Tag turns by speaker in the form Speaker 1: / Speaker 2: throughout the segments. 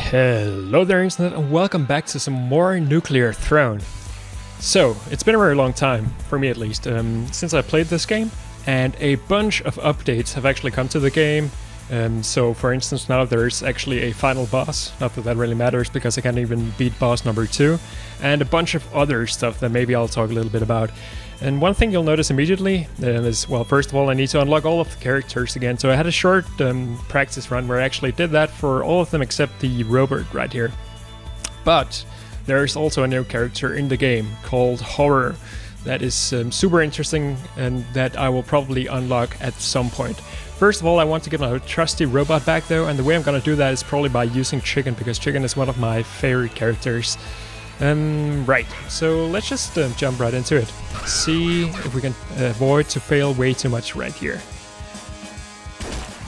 Speaker 1: Hello there Internet and welcome back to some more Nuclear Throne. So, it's been a very long time, for me at least, since I played this game, and a bunch of updates have actually come to the game. So for instance now there's actually a final boss, not that that really matters because I can't even beat boss number 2, and a bunch of other stuff that maybe I'll talk a little bit about. And one thing you'll notice immediately is, well, first of all I need to unlock all of the characters again, so I had a short practice run where I actually did that for all of them except the robot right here. But there's also a new character in the game called Horror that is super interesting and that I will probably unlock at some point. First of all, I want to get my trusty robot back though, and the way I'm gonna do that is probably by using Chicken, because Chicken is one of my favorite characters. Right, so let's just jump right into it. See if we can avoid to fail way too much right here.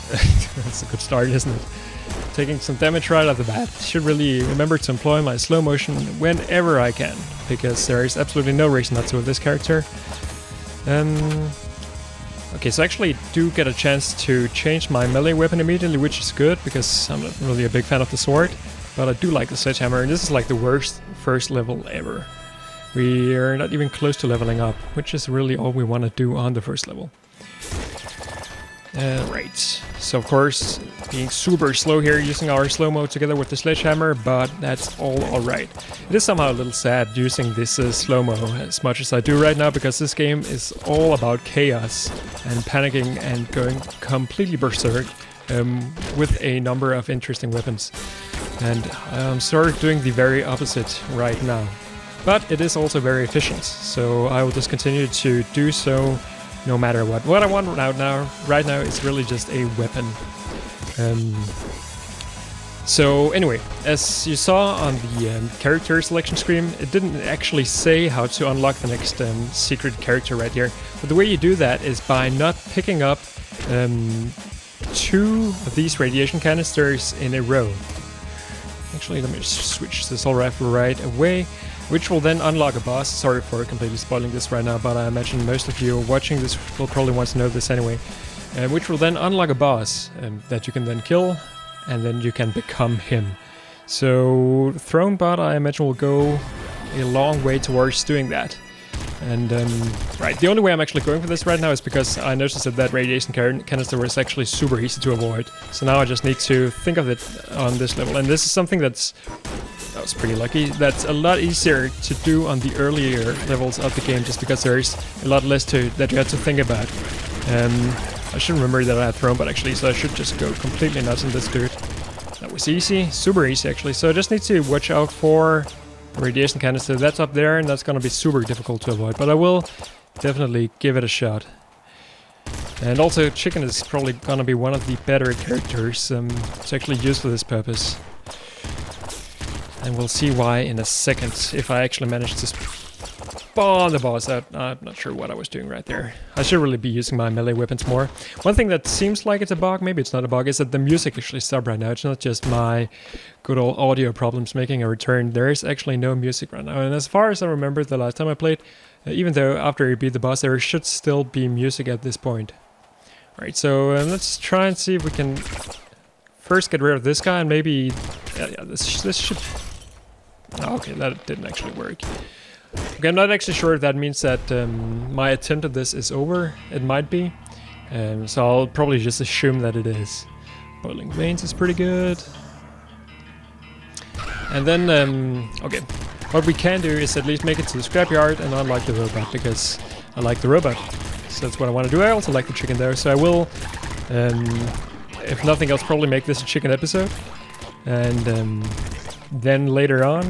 Speaker 1: That's a good start, isn't it? Taking some damage right off the bat. Should really remember to employ my slow motion whenever I can, because there is absolutely no reason not to with this character. Okay, so I actually do get a chance to change my melee weapon immediately, which is good, because I'm not really a big fan of the sword, but I do like the sledgehammer, and this is like the worst first level ever. We are not even close to leveling up, which is really all we want to do on the first level. Right, so of course, being super slow here, using our slow-mo together with the sledgehammer, but that's all alright. It is somehow a little sad using this slow-mo as much as I do right now, because this game is all about chaos and panicking and going completely berserk with a number of interesting weapons. And I'm sort of doing the very opposite right now. But it is also very efficient, so I will just continue to do so no matter what. What I want right now is really just a weapon. So anyway, as you saw on the character selection screen, it didn't actually say how to unlock the next secret character right here. But the way you do that is by not picking up 2 of these radiation canisters in a row. Actually, let me just switch this all right away. Which will then unlock a boss. Sorry for completely spoiling this right now, but I imagine most of you watching this will probably want to know this anyway. Which will then unlock a boss that you can then kill, and then you can become him. So Throne Bot, I imagine, will go a long way towards doing that. And right, the only way I'm actually going for this right now is because I noticed that that radiation canister was actually super easy to avoid. So now I just need to think of it on this level, and this is something that was pretty lucky. That's a lot easier to do on the earlier levels of the game, just because there's a lot less that you have to think about. I should remember that I had Throne Bot actually, so I should just go completely nuts on this dude. That was easy, super easy actually. So I just need to watch out for radiation canister. That's up there, and that's gonna be super difficult to avoid, but I will definitely give it a shot. And also Chicken is probably gonna be one of the better characters to actually use for this purpose. And we'll see why in a second, if I actually manage to spawn the boss out. I'm not sure what I was doing right there. I should really be using my melee weapons more. One thing that seems like it's a bug, maybe it's not a bug, is that the music actually stopped right now. It's not just my good old audio problems making a return. There is actually no music right now. And as far as I remember the last time I played, even though after you beat the boss, there should still be music at this point. Alright, so let's try and see if we can first get rid of this guy, and maybe... yeah, this should... Oh, okay, that didn't actually work. Okay, I'm not actually sure if that means that my attempt at this is over. It might be. So I'll probably just assume that it is. Boiling Veins is pretty good. And then, okay, what we can do is at least make it to the scrapyard and unlock the robot, because I like the robot. So that's what I want to do. I also like the chicken though, so I will, if nothing else, probably make this a chicken episode. And then later on,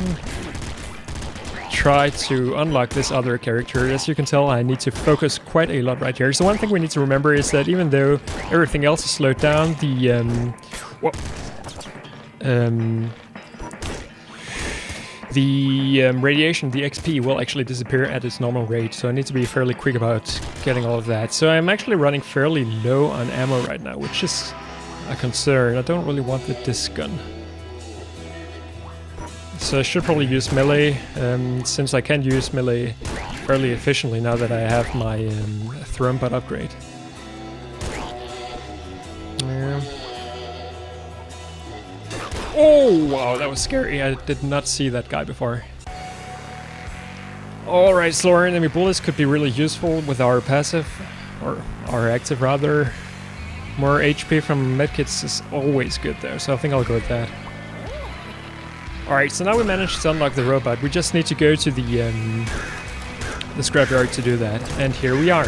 Speaker 1: try to unlock this other character. As you can tell, I need to focus quite a lot right here. So one thing we need to remember is that even though everything else is slowed down, the radiation, the XP, will actually disappear at its normal rate. So I need to be fairly quick about getting all of that. So I'm actually running fairly low on ammo right now, which is a concern. I don't really want the disc gun. So I should probably use melee, since I can use melee fairly efficiently now that I have my Throne Bot upgrade. Yeah. Oh, Oh, wow, that was scary. I did not see that guy before. Alright, slower enemy bullets could be really useful with our passive, or our active rather. More HP from medkits is always good though, so I think I'll go with that. Alright, so now we managed to unlock the robot. We just need to go to the scrapyard to do that. And here we are.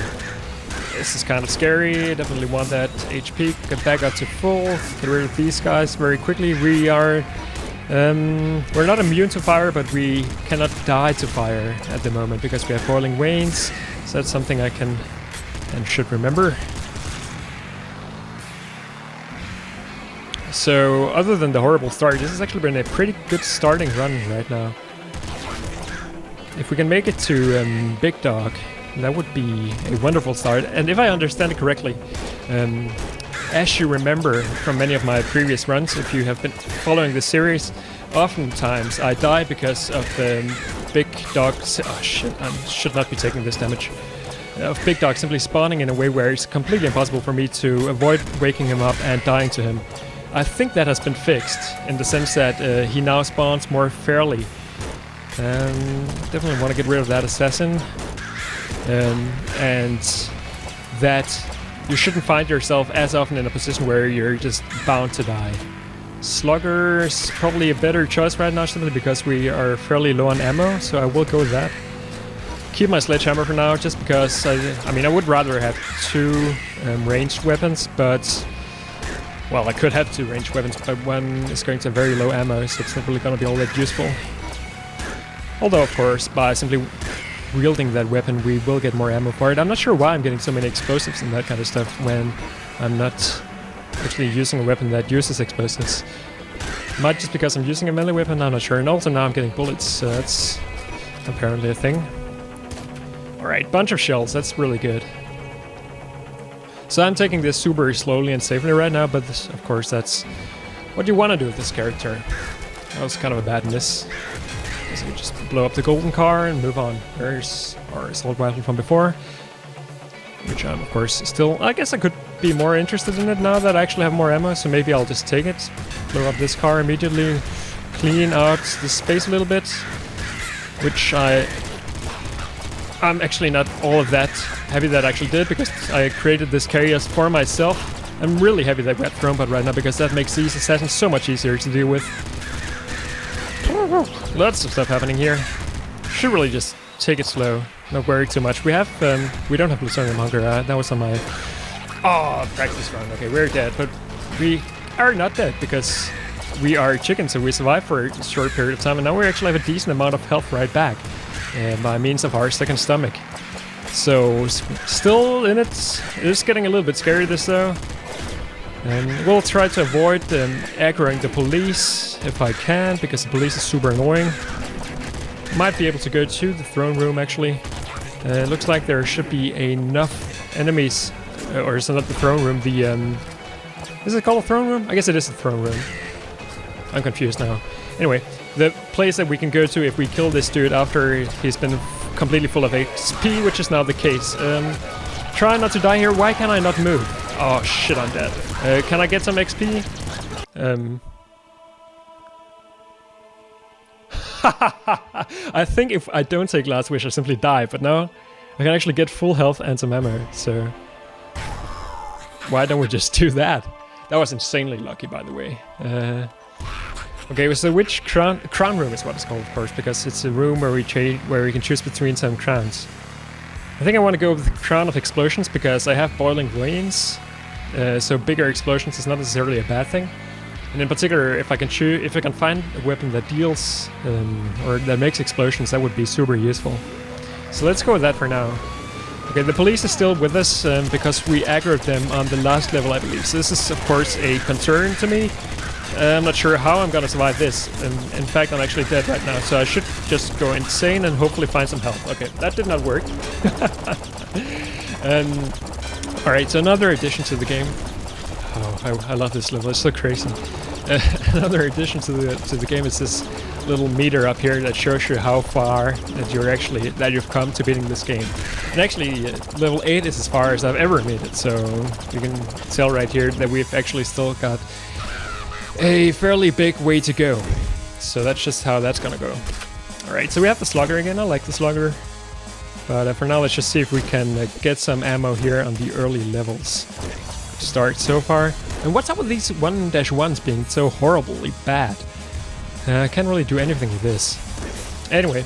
Speaker 1: This is kind of scary. Definitely want that HP. Get back up to full. Get rid of these guys very quickly. We are... we're not immune to fire, but we cannot die to fire at the moment because we have boiling veins. So that's something I can and should remember. So, other than the horrible start, this has actually been a pretty good starting run right now. If we can make it to Big Dog, that would be a wonderful start. And if I understand it correctly, as you remember from many of my previous runs, if you have been following the series, oftentimes I die because of Big Dog... Oh shit, I should not be taking this damage. Of Big Dog simply spawning in a way where it's completely impossible for me to avoid waking him up and dying to him. I think that has been fixed, in the sense that he now spawns more fairly. Definitely want to get rid of that assassin. And that you shouldn't find yourself as often in a position where you're just bound to die. Slugger's probably a better choice right now, simply because we are fairly low on ammo, so I will go with that. Keep my sledgehammer for now, just because I mean, I would rather have two ranged weapons, but... Well, I could have two ranged weapons, but one is going to have very low ammo, so it's not really going to be all that useful. Although, of course, by simply wielding that weapon, we will get more ammo for it. I'm not sure why I'm getting so many explosives and that kind of stuff when I'm not actually using a weapon that uses explosives. Might just because I'm using a melee weapon, I'm not sure. And also now I'm getting bullets, so that's apparently a thing. Alright, bunch of shells, that's really good. So I'm taking this super slowly and safely right now, but this, of course that's what you want to do with this character. That was kind of a bad miss. So we just blow up the golden car and move on. There's our assault rifle from before, which I'm of course still... I guess I could be more interested in it now that I actually have more ammo, so maybe I'll just take it. Blow up this car immediately, clean out the space a little bit, which I'm actually not all of that happy that I actually did, because I created this carrier for myself. I'm really happy that we have thrown bot right now, because that makes these assassins so much easier to deal with. Lots of stuff happening here. Should really just take it slow, not worry too much. We don't have Plutonium Hunger. That was on my practice run. Okay, we're dead, but we are not dead because we are chickens, so we survived for a short period of time, and now we actually have a decent amount of health right back. By means of our second stomach. So, still in it. It is getting a little bit scary, this though. And we'll try to avoid aggroing the police if I can, because the police is super annoying. Might be able to go to the throne room actually. It looks like there should be enough enemies. Or is it not the throne room? Is it called a throne room? I guess it is the throne room. I'm confused now. Anyway, the place that we can go to if we kill this dude after he's been completely full of XP, which is now the case. Try not to die here. Why can I not move? Oh shit, I'm dead. Can I get some XP? I think if I don't take Last Wish, I simply die, but no. I can actually get full health and some ammo, so... Why don't we just do that? That was insanely lucky, by the way. Okay, so which crown room is what it's called, of course, because it's a room where we can choose between some crowns. I think I want to go with the Crown of Explosions because I have boiling veins, so bigger explosions is not necessarily a bad thing. And in particular, if I can find a weapon that deals or that makes explosions, that would be super useful. So let's go with that for now. Okay, the police is still with us because we aggroed them on the last level, I believe. So this is, of course, a concern to me. I'm not sure how I'm gonna survive this. In fact, I'm actually dead right now, so I should just go insane and hopefully find some health. Okay, that did not work. Alright, so another addition to the game. Oh, I love this level, it's so crazy. Another addition to the game is this little meter up here that shows you how far that you've come to beating this game. And actually, level 8 is as far as I've ever made it, so you can tell right here that we've actually still got a fairly big way to go. So that's just how that's gonna go. Alright, so we have the slugger again. I like the slugger. But for now, let's just see if we can get some ammo here on the early levels. Start so far. And what's up with these 1-1s being so horribly bad? I can't really do anything with this. Anyway.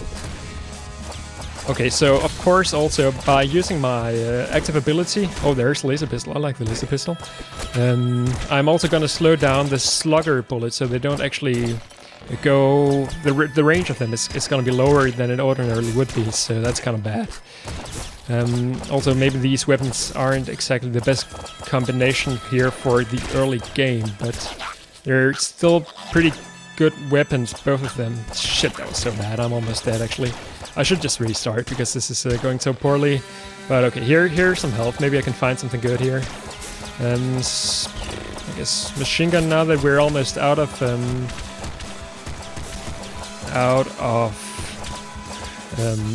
Speaker 1: Okay, so of course also by using my active ability... Oh, there's laser pistol. I like the laser pistol. I'm also going to slow down the slugger bullets so they don't actually go... The range of them is going to be lower than it ordinarily would be, so that's kind of bad. Also, maybe these weapons aren't exactly the best combination here for the early game, but they're still pretty good weapons, both of them. Shit, that was so bad. I'm almost dead, actually. I should just restart because this is going so poorly. But okay, here's some health. Maybe I can find something good here. I guess machine gun now that we're almost out of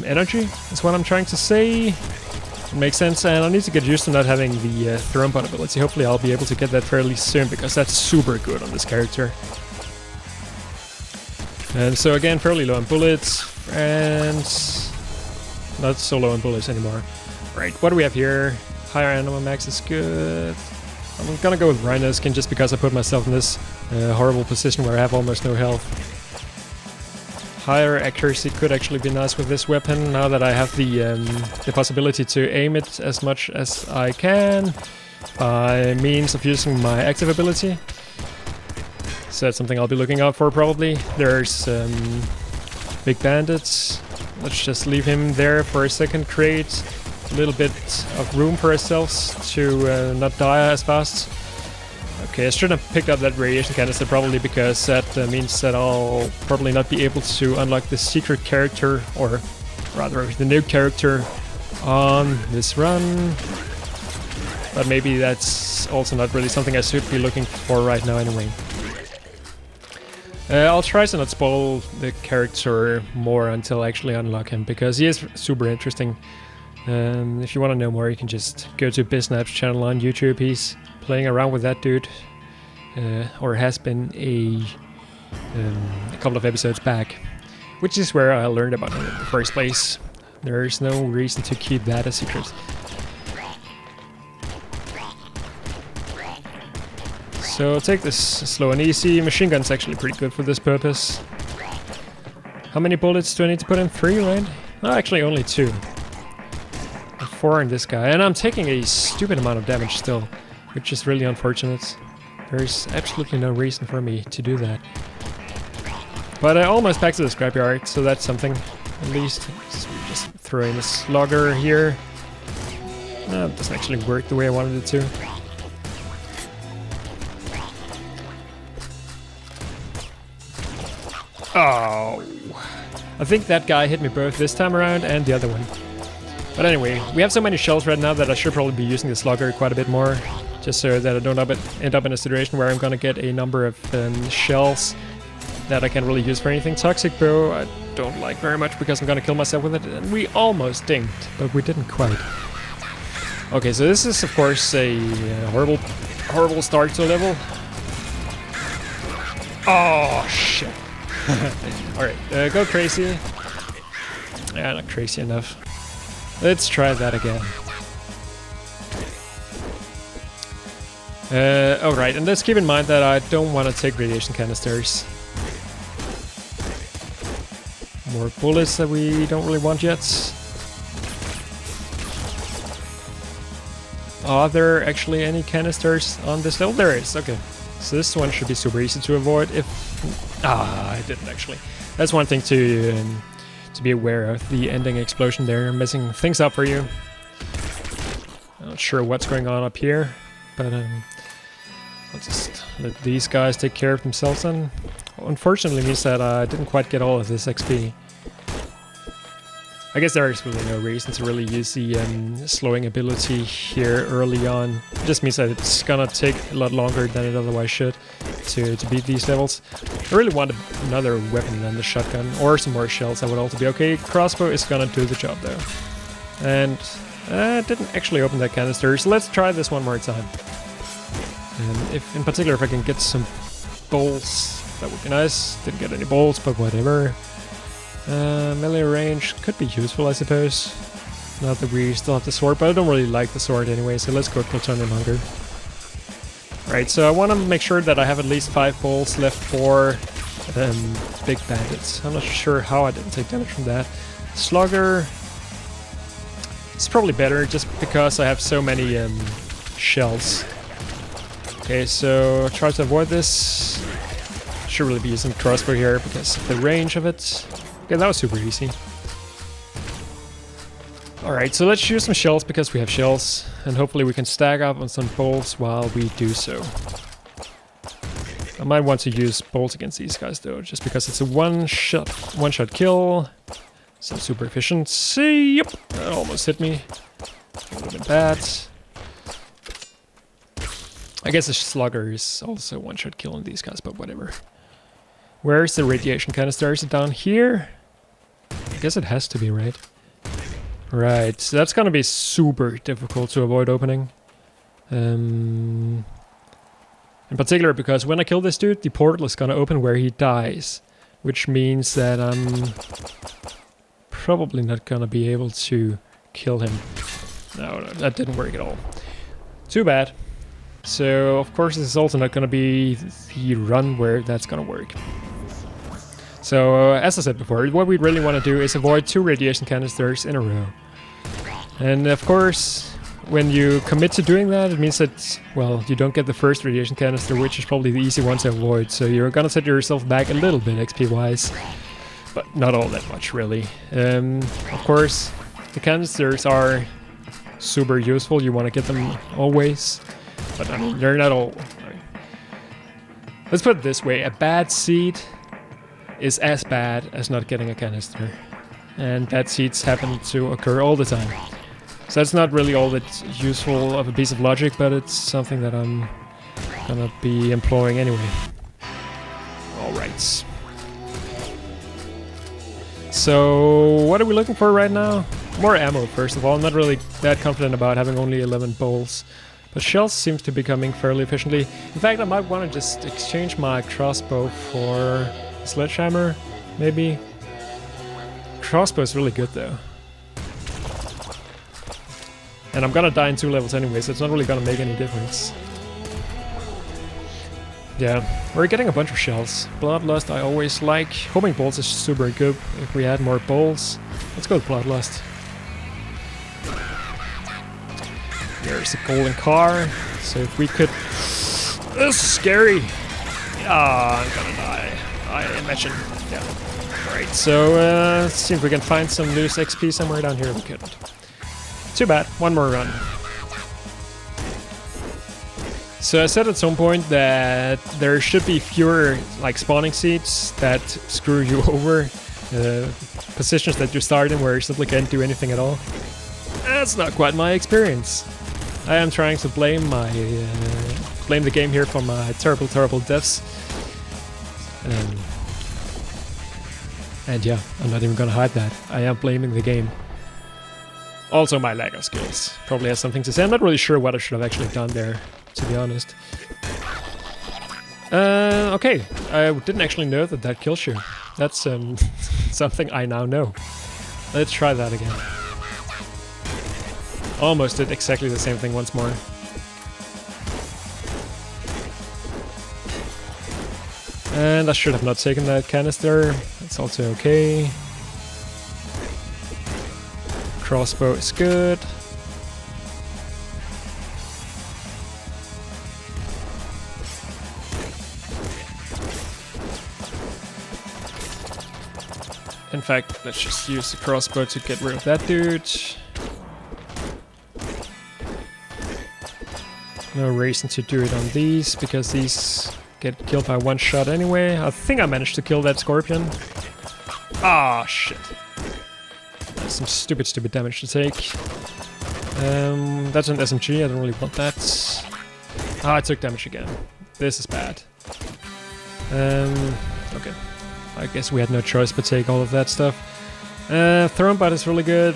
Speaker 1: energy is what I'm trying to say. It makes sense, and I need to get used to not having the thrown bot ability. Hopefully I'll be able to get that fairly soon because that's super good on this character. And so again, fairly low on bullets, and not so low on bullets anymore. Right, what do we have here? Higher animal max is good. I'm gonna go with Rhino skin just because I put myself in this horrible position where I have almost no health. Higher accuracy could actually be nice with this weapon now that I have the possibility to aim it as much as I can by means of using my active ability. So that's something I'll be looking out for probably. There's Big Bandits. Let's just leave him there for a second, create a little bit of room for ourselves to not die as fast. Okay, I shouldn't have picked up that radiation canister probably because that means that I'll probably not be able to unlock the secret character, or rather the new character on this run. But maybe that's also not really something I should be looking for right now anyway. I'll try to not spoil the character more until I actually unlock him, because he is super interesting. If you want to know more, you can just go to Biznap's channel on YouTube. He's playing around with that dude, or has been a couple of episodes back, which is where I learned about him in the first place. There's no reason to keep that a secret. So take this slow and easy. Machine gun's actually pretty good for this purpose. How many bullets do I need to put in? 3, right? No, actually only 2. 4 in this guy. And I'm taking a stupid amount of damage still, which is really unfortunate. There's absolutely no reason for me to do that. But I almost back to the scrapyard, so that's something. At least just throw in a slugger here. No, it doesn't actually work the way I wanted it to. Oh, I think that guy hit me both this time around and the other one. But anyway, we have so many shells right now that I should probably be using the slugger quite a bit more, just so that I don't end up in a situation where I'm gonna get a number of shells that I can't really use for anything. Toxic bow I don't like very much because I'm gonna kill myself with it, and we almost dinged, but we didn't quite. Okay, so this is of course a horrible start to a level. Oh shit. Alright, go crazy. Yeah, not crazy enough. Let's try that again. Oh right, and let's keep in mind that I don't want to take radiation canisters. More bullets that we don't really want yet. Are there actually any canisters on this level? There is, okay. So this one should be super easy to avoid if... Ah, I didn't actually. That's one thing to be aware of. The ending explosion there, messing things up for you. I'm not sure what's going on up here, but I'll just let these guys take care of themselves then. Unfortunately means that I didn't quite get all of this XP. I guess there is really no reason to really use the slowing ability here early on. It just means that it's gonna take a lot longer than it otherwise should to beat these levels. I really want another weapon than the shotgun, or some more shells. That would also be okay. Crossbow is gonna do the job though. And I didn't actually open that canister, so let's try this one more time. And if, in particular, if I can get some bolts. That would be nice. Didn't get any bolts, but whatever. Melee range could be useful, I suppose. Not that we still have the sword, but I don't really like the sword anyway, so let's go Plutonium Hunger. Right, so I want to make sure that I have at least 5 bolts left for big bandits. I'm not sure how I didn't take damage from that. Slugger. It's probably better just because I have so many shells. Okay, so try to avoid this. Should really be using crossbow here because of the range of it. Okay, that was super easy. Alright, so let's use some shells because we have shells. And hopefully we can stack up on some bolts while we do so. I might want to use bolts against these guys though, just because it's a one-shot kill. So super efficient. See, yep, that almost hit me. Would have been bad. I guess the slugger is also one-shot killing these guys, but whatever. Where's the radiation canister? Is it down here? I guess it has to be, right? Right, so that's gonna be super difficult to avoid opening. In particular because when I kill this dude, the portal is gonna open where he dies. Which means that I'm probably not gonna be able to kill him. No, that didn't work at all. Too bad. So, of course, this is also not gonna be the run where that's gonna work. So, as I said before, what we really want to do is avoid 2 radiation canisters in a row. And of course, when you commit to doing that, it means that, well, you don't get the first radiation canister, which is probably the easy one to avoid. So you're gonna set yourself back a little bit XP-wise, but not all that much, really. Of course, the canisters are super useful. You want to get them always, but I mean, they're not all... Let's put it this way, a bad seed is as bad as not getting a canister. And bad seeds happen to occur all the time. So that's not really all that useful of a piece of logic, but it's something that I'm gonna be employing anyway. Alright. So, what are we looking for right now? More ammo, first of all. I'm not really that confident about having only 11 bolts. But shells seems to be coming fairly efficiently. In fact, I might want to just exchange my crossbow for a sledgehammer, maybe. Crossbow is really good though. And I'm gonna die in 2 levels anyway, so it's not really gonna make any difference. Yeah, we're getting a bunch of shells. Bloodlust I always like. Homing bolts is super good if we add more bolts. Let's go with Bloodlust. There's a golden car, so if we could... This is scary! Ah, I'm gonna die, I imagine. Yeah. Alright, so let's see if we can find some loose XP somewhere down here. We couldn't. Too bad, one more run. So I said at some point that there should be fewer like spawning seeds that screw you over. Positions that you start in where you simply can't do anything at all. That's not quite my experience. I am trying to blame my blame the game here for my terrible deaths. And yeah, I'm not even gonna hide that. I am blaming the game. Also my lack of skills probably has something to say. I'm not really sure what I should have actually done there, to be honest. Okay, I didn't actually know that that kills you. That's something I now know. Let's try that again. Almost did exactly the same thing once more. And I should have not taken that canister. That's also okay. Crossbow is good. In fact, let's just use the crossbow to get rid of that dude. No reason to do it on these, because these get killed by one shot anyway. I think I managed to kill that scorpion. Ah, shit. That's some stupid damage to take. That's an SMG, I don't really want that. Ah, I took damage again. This is bad. Okay. I guess we had no choice but take all of that stuff. Thrown Bite is really good.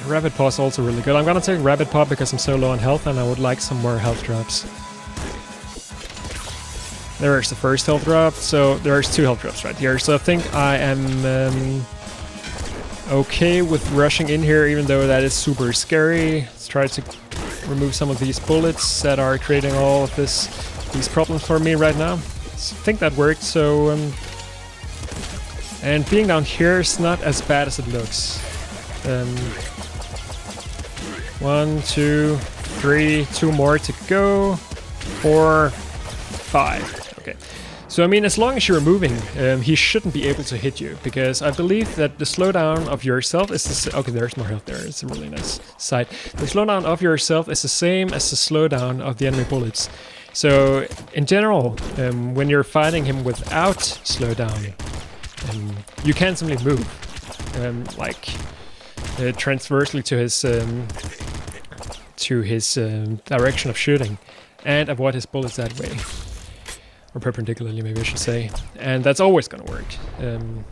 Speaker 1: Rapid Paw is also really good. I'm gonna take Rapid Paw because I'm so low on health and I would like some more health drops. There's the first health drop, so there's 2 health drops right here. So I think I am okay with rushing in here, even though that is super scary. Let's try to remove some of these bullets that are creating all of these problems for me right now. So I think that worked, so... and being down here is not as bad as it looks. 1, 2, 3, 2 more to go. 4, 5. Okay. So I mean, as long as you're moving, he shouldn't be able to hit you, because I believe that the slowdown of yourself is the okay, there's more health there. It's a really nice sight. The slowdown of yourself is the same as the slowdown of the enemy bullets. So in general, when you're fighting him without slowdown, you can simply move, transversely to his direction of shooting, and avoid his bullets that way. Or perpendicularly, maybe I should say. And that's always going to work.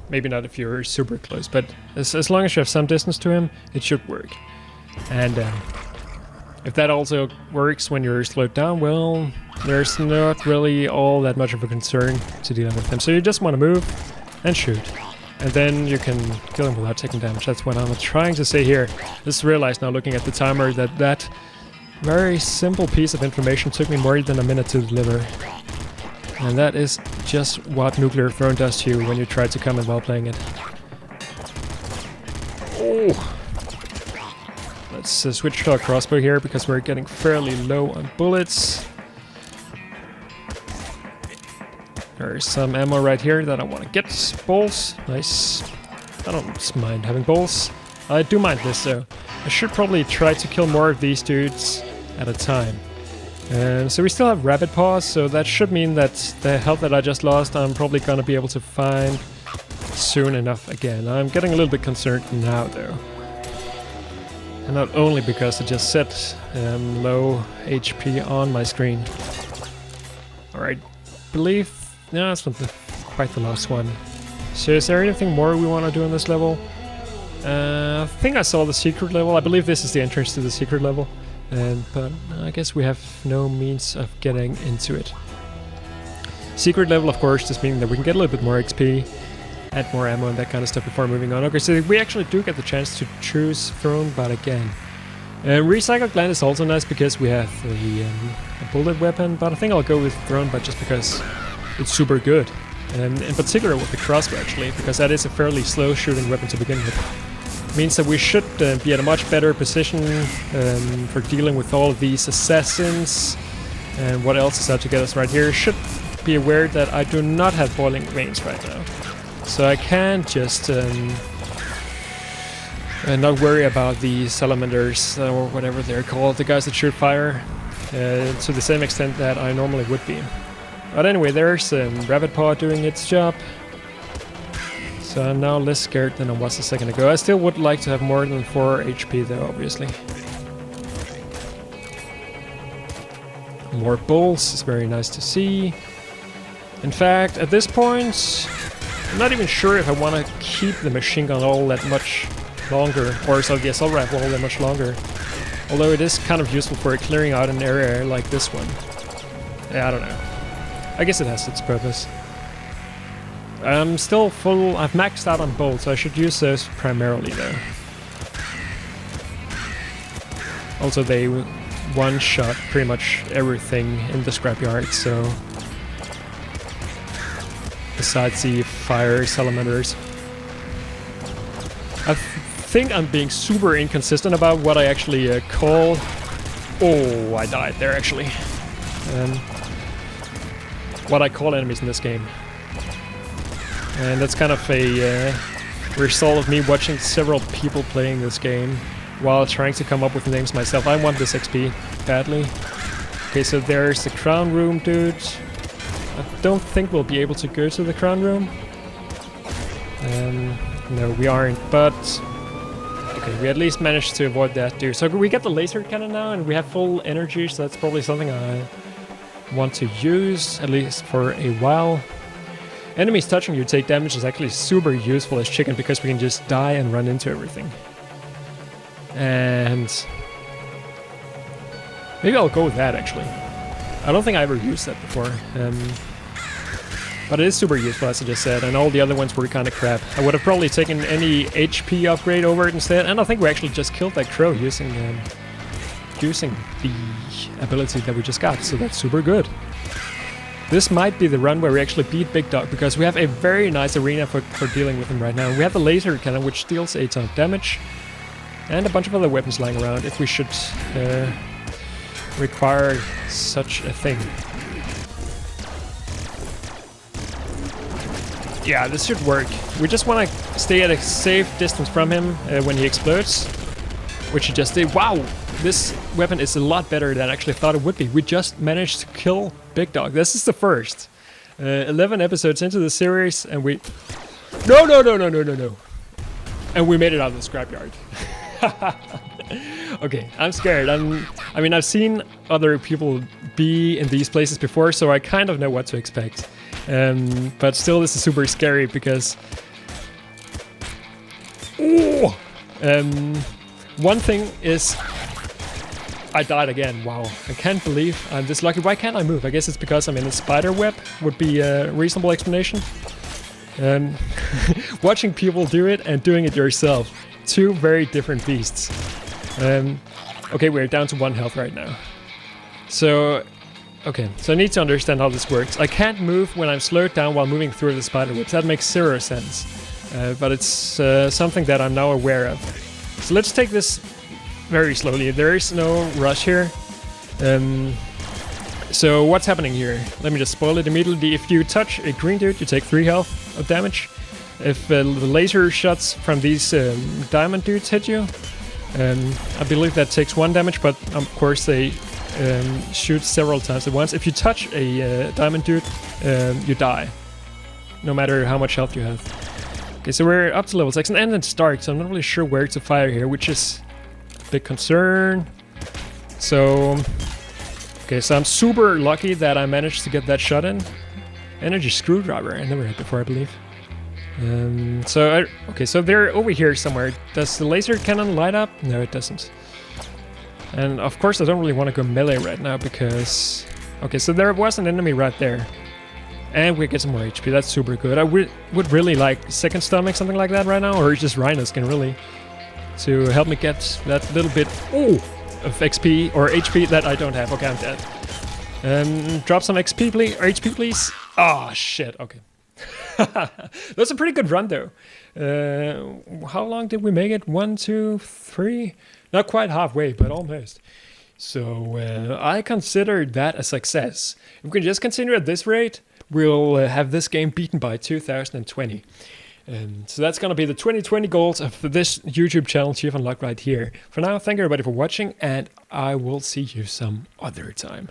Speaker 1: Maybe not if you're super close, but as long as you have some distance to him, it should work. And if that also works when you're slowed down, well, there's not really all that much of a concern to dealing with him. So you just want to move and shoot. And then you can kill him without taking damage. That's what I'm trying to say here. Just realized now, looking at the timer, that very simple piece of information took me more than a minute to deliver. And that is just what nuclear throne does to you when you try to come in while playing it. Oh! Let's switch to our crossbow here, because we're getting fairly low on bullets. There's some ammo right here that I want to get. Bolts. Nice. I don't mind having bolts. I do mind this though. I should probably try to kill more of these dudes at a time. So we still have rabbit paws, so that should mean that the health that I just lost I'm probably gonna be able to find soon enough again. I'm getting a little bit concerned now though. And not only because I just set low HP on my screen. Alright, believe... no, that's not quite the last one. So is there anything more we want to do in this level? I think I saw the secret level. I believe this is the entrance to the secret level. But I guess we have no means of getting into it. Secret level, of course, just meaning that we can get a little bit more XP, add more ammo and that kind of stuff before moving on. Okay, so we actually do get the chance to choose throne, but again. Recycled gland is also nice because we have a bullet weapon, but I think I'll go with throne, but just because it's super good. In particular with the crossbow actually, because that is a fairly slow shooting weapon to begin with. Means that we should be at a much better position for dealing with all of these assassins. And what else is out to get us right here? Should be aware that I do not have boiling veins right now. So I can just not worry about the salamanders or whatever they're called, the guys that shoot fire, to the same extent that I normally would be. But anyway, there's Rabbit Paw doing its job. So I'm now less scared than I was a second ago. I still would like to have more than 4 HP though, obviously. More bolts is very nice to see. In fact, at this point, I'm not even sure if I want to keep the machine gun all that much longer, or so the assault rifle all that much longer. Although it is kind of useful for clearing out an area like this one. Yeah, I don't know. I guess it has its purpose. I'm still full. I've maxed out on bolts, so I should use those primarily though. Also, they one-shot pretty much everything in the scrapyard, so... besides the fire salamanders. I think I'm being super inconsistent about what I actually call... Oh, I died there actually. What I call enemies in this game. And that's kind of a result of me watching several people playing this game while trying to come up with names myself. I want this XP badly. Okay, so there's the crown room, dude. I don't think we'll be able to go to the crown room. No, we aren't, but... okay, we at least managed to avoid that, dude. So we get the laser cannon now, and we have full energy, so that's probably something I want to use, at least for a while. Enemies touching you take damage is actually super useful as chicken because we can just die and run into everything. And maybe I'll go with that actually. I don't think I ever used that before. But it is super useful, as I just said, and all the other ones were kind of crap. I would have probably taken any HP upgrade over it instead, and I think we actually just killed that crow using the ability that we just got, so that's super good. This might be the run where we actually beat Big Dog, because we have a very nice arena for dealing with him right now. We have the laser cannon, which deals a ton of damage, and a bunch of other weapons lying around if we should require such a thing. Yeah, this should work. We just want to stay at a safe distance from him when he explodes, which he just did. Wow, this weapon is a lot better than I actually thought it would be. We just managed to kill Big Dog. This is the first. 11 episodes into the series, and we... No! And we made it out of the scrapyard. Okay, I'm scared. I mean, I've seen other people be in these places before, so I kind of know what to expect. But still, this is super scary because... Oh! One thing is... I died again. Wow, I can't believe I'm this lucky. Why can't I move? I guess it's because I'm in a spider web, would be a reasonable explanation. Watching people do it and doing it yourself. Two very different beasts. Okay, we're down to 1 health right now. So... Okay, so I need to understand how this works. I can't move when I'm slowed down while moving through the spider webs. That makes 0 sense. But it's something that I'm now aware of. So let's take this very slowly. There is no rush here. So what's happening here? Let me just spoil it immediately. If you touch a green dude, you take 3 health of damage. If the laser shots from these diamond dudes hit you, I believe that takes 1 damage, but of course they shoot several times at once. If you touch a diamond dude, you die, no matter how much health you have. Okay, so we're up to level 6, and it's dark, so I'm not really sure where to fire here, which is a big concern. So, okay, so I'm super lucky that I managed to get that shot in. Energy screwdriver, I never had before, I believe. Okay, so they're over here somewhere. Does the laser cannon light up? No, it doesn't. And of course I don't really want to go melee right now because... Okay, so there was an enemy right there. And we get some more HP, that's super good. I would really like second stomach, something like that right now, or just rhino skin really, to help me get that little bit of XP or HP that I don't have. Okay, I'm dead. Drop some XP please, or HP please. Oh shit, okay. That's a pretty good run though. How long did we make it? 1, 2, 3? Not quite halfway, but almost. So I consider that a success. If we can just continue at this rate, we'll have this game beaten by 2020. So that's going to be the 2020 goals of this YouTube channel Chief Unlocked right here. For now, thank you everybody for watching, and I will see you some other time.